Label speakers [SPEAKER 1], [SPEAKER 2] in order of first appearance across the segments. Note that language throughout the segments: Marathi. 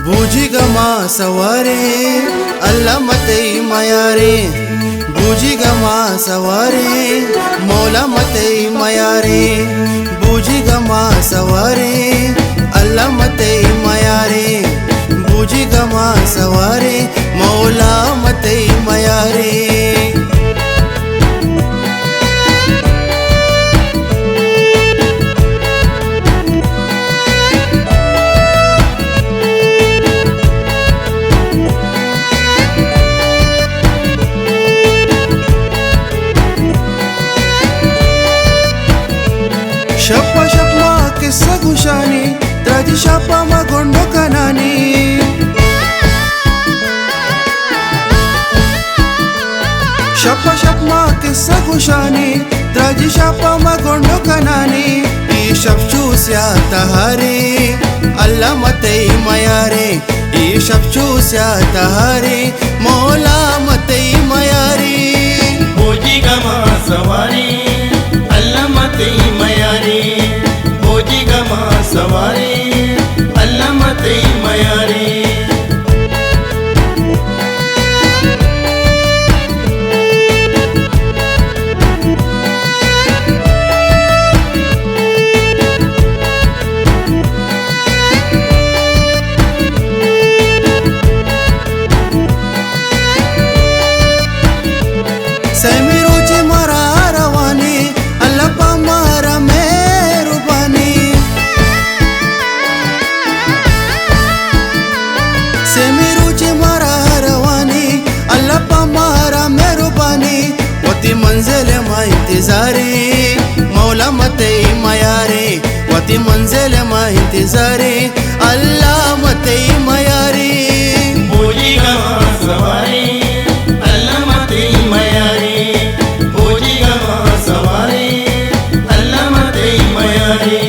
[SPEAKER 1] ಬೂಜಿಗಮ ಸವಾರೆ ಅಲ್ಲ ಮತ್ತೆ ಮಯಾರೆ ಬೂಜಿಗಮ ಸವಾರೆ ಮೌಲ ಮತ್ತೆ ಮಯಾರೆ ಬೂಜಿಗಮ ಸವಾರೆ ಅಲ್ಲ ಮತ್ತೆ ಮಯಾರೆ ಬೂಜಿಗಮ ಸವಾರೆ ಮೌಲ ಮತ್ತೆ ಮಯಾರೆ शप्पा शप्पा किस्सा गुशानी त्राजी शापा मा गोंडो कनानी शप्पा शप्पा किस्सा गुशानी त्राजी शापा मा गोंडो कनानी ई शप्चूस्या तहारे अल्लाह मते मयारे ई शप्चूस्या तहारे मौला मते मयारे
[SPEAKER 2] बूजिगमा सवारी अल्लाह मते मयारे बूजिगमा सवारी अल्लाह मते मयारे
[SPEAKER 1] सैमिरोचे मारा रवानी अल्लाह पा मारा मेहरबानी सैमिरोचे मारा रवानी अल्लाह पा मारा मेहरबानी वती मंजिल मा इंतजारे मौला मते मयारे वती मंजिल मा इंतजारे अल्लाह मते मयारे
[SPEAKER 2] बूजिगमा सवारी अल्लाह मते मयारे बूजिगमा सवारी अल्लाह मते मयारे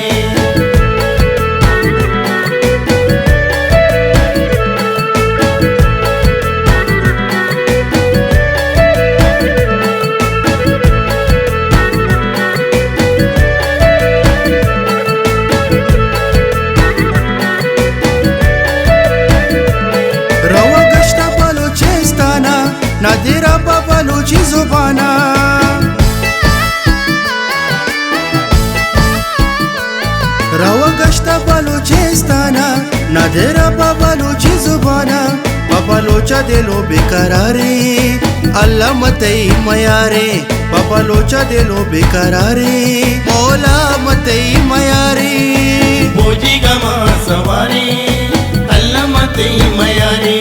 [SPEAKER 1] रवा गश्ता पालो चेस्ताना नादिरा बाबालो जिजुबाना रवा गश्ता पालो चेस्ताना नादिरा बाबालो जिजुबाना बाबालो चा दिलो बेकरारे अल्लाह मते मयारे बाबालो चा दिलो बेकरारे मौला मते मयारे
[SPEAKER 2] बूजिगमा सवारी अल्लाह मते मयारे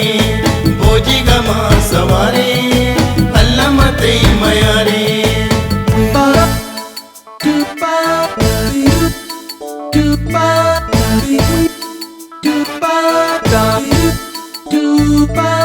[SPEAKER 2] बूजिगमा सवारी अल्लाह मते मयारे
[SPEAKER 3] Dupa